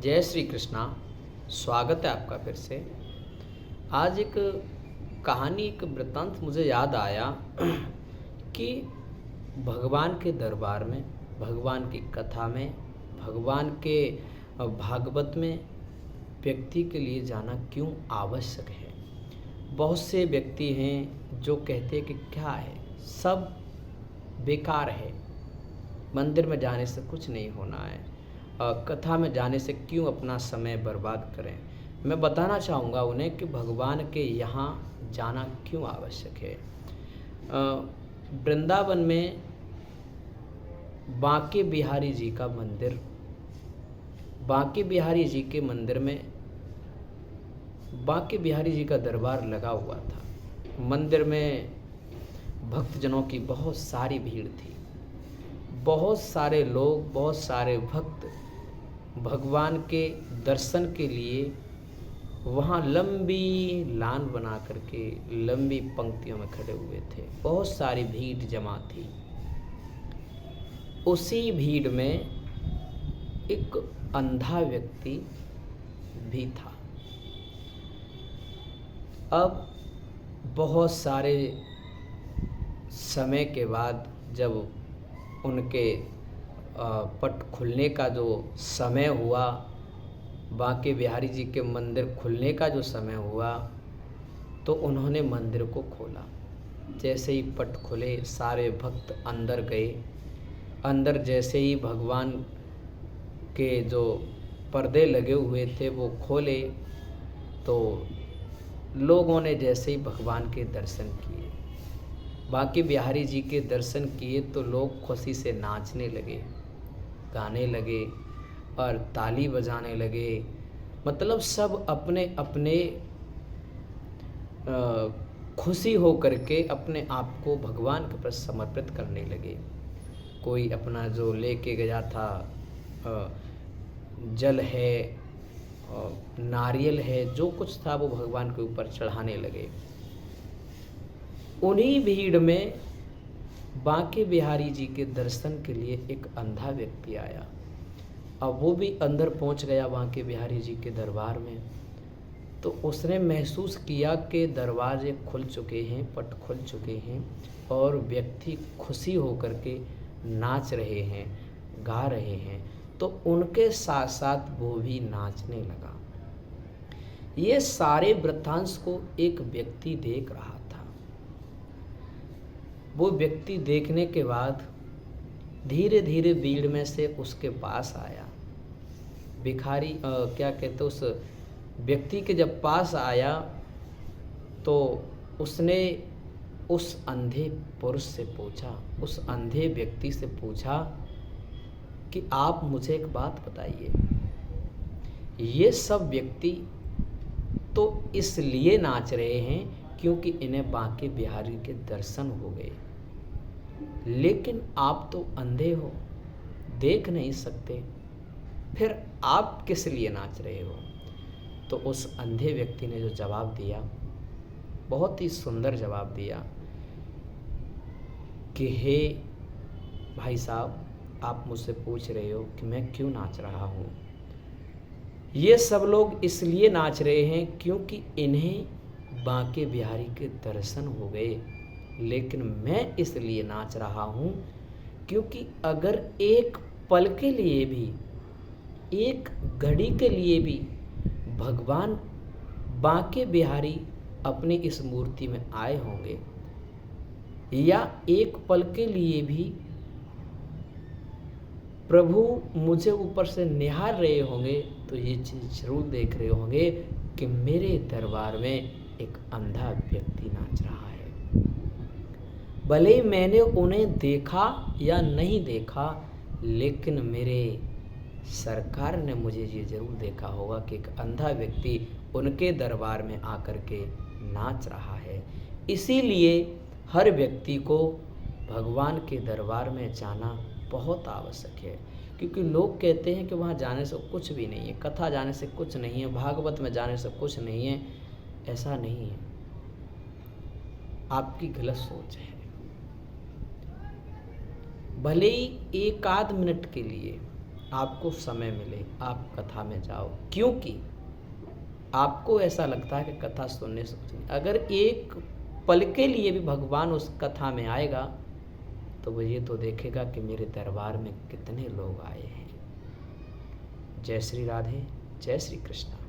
जय श्री कृष्णा। स्वागत है आपका फिर से। आज एक कहानी, एक वृत्तांत मुझे याद आया कि भगवान के दरबार में, भगवान की कथा में, भगवान के भागवत में व्यक्ति के लिए जाना क्यों आवश्यक है। बहुत से व्यक्ति हैं जो कहते हैं कि क्या है, सब बेकार है, मंदिर में जाने से कुछ नहीं होना है, कथा में जाने से क्यों अपना समय बर्बाद करें। मैं बताना चाहूँगा उन्हें कि भगवान के यहाँ जाना क्यों आवश्यक है। वृंदावन में बांके बिहारी जी का मंदिर, बांके बिहारी जी के मंदिर में बांके बिहारी जी का दरबार लगा हुआ था। मंदिर में भक्तजनों की बहुत सारी भीड़ थी। बहुत सारे लोग, बहुत सारे भक्त भगवान के दर्शन के लिए वहाँ लंबी लाइन बना करके लंबी पंक्तियों में खड़े हुए थे। बहुत सारी भीड़ जमा थी। उसी भीड़ में एक अंधा व्यक्ति भी था। अब बहुत सारे समय के बाद जब उनके पट खुलने का जो समय हुआ, बांके बिहारी जी के मंदिर खुलने का जो समय हुआ, तो उन्होंने मंदिर को खोला। जैसे ही पट खुले, सारे भक्त अंदर गए। अंदर जैसे ही भगवान के जो पर्दे लगे हुए थे वो खोले, तो लोगों ने जैसे ही भगवान के दर्शन किए, बांके बिहारी जी के दर्शन किए, तो लोग खुशी से नाचने लगे, गाने लगे और ताली बजाने लगे। मतलब सब अपने अपने खुशी हो करके अपने आप को भगवान के प्रति समर्पित करने लगे। कोई अपना जो लेके गया था, जल है, नारियल है, जो कुछ था वो भगवान के ऊपर चढ़ाने लगे। उन्हीं भीड़ में बांके बिहारी जी के दर्शन के लिए एक अंधा व्यक्ति आया। अब वो भी अंदर पहुंच गया बांके बिहारी जी के दरबार में। तो उसने महसूस किया कि दरवाजे खुल चुके हैं, पट खुल चुके हैं और व्यक्ति खुशी होकर के नाच रहे हैं, गा रहे हैं। तो उनके साथ साथ वो भी नाचने लगा। ये सारे वृत्तांश को एक व्यक्ति देख रहा था। वो व्यक्ति देखने के बाद धीरे धीरे भीड़ में से उसके पास आया। भिखारी क्या कहते, उस व्यक्ति के जब पास आया तो उसने उस अंधे पुरुष से पूछा, उस अंधे व्यक्ति से पूछा कि आप मुझे एक बात बताइए, ये सब व्यक्ति तो इसलिए नाच रहे हैं क्योंकि इन्हें बांके बिहारी के दर्शन हो गए, लेकिन आप तो अंधे हो, देख नहीं सकते, फिर आप किस लिए नाच रहे हो। तो उस अंधे व्यक्ति ने जो जवाब दिया, बहुत ही सुंदर जवाब दिया कि हे भाई साहब, आप मुझसे पूछ रहे हो कि मैं क्यों नाच रहा हूँ। ये सब लोग इसलिए नाच रहे हैं क्योंकि इन्हें बांके बिहारी के दर्शन हो गए, लेकिन मैं इसलिए नाच रहा हूँ क्योंकि अगर एक पल के लिए भी, एक घड़ी के लिए भी भगवान बांके बिहारी अपनी इस मूर्ति में आए होंगे, या एक पल के लिए भी प्रभु मुझे ऊपर से निहार रहे होंगे, तो ये चीज़ जरूर देख रहे होंगे कि मेरे दरबार में एक अंधा व्यक्ति नाच रहा है। भले मैंने उन्हें देखा या नहीं देखा, लेकिन मेरे सरकार ने मुझे ये जरूर देखा होगा कि एक अंधा व्यक्ति उनके दरबार में आकर के नाच रहा है। इसीलिए हर व्यक्ति को भगवान के दरबार में जाना बहुत आवश्यक है, क्योंकि लोग कहते हैं कि वहाँ जाने से कुछ भी नहीं है, कथा जाने से कुछ नहीं है, भागवत में जाने से कुछ नहीं है। ऐसा नहीं है, आपकी गलत सोच है। भले ही एक आध मिनट के लिए आपको समय मिले आप कथा में जाओ, क्योंकि आपको ऐसा लगता है कि कथा सुनने से अगर एक पल के लिए भी भगवान उस कथा में आएगा तो वो ये तो देखेगा कि मेरे दरबार में कितने लोग आए हैं। जय श्री राधे, जय श्री कृष्ण।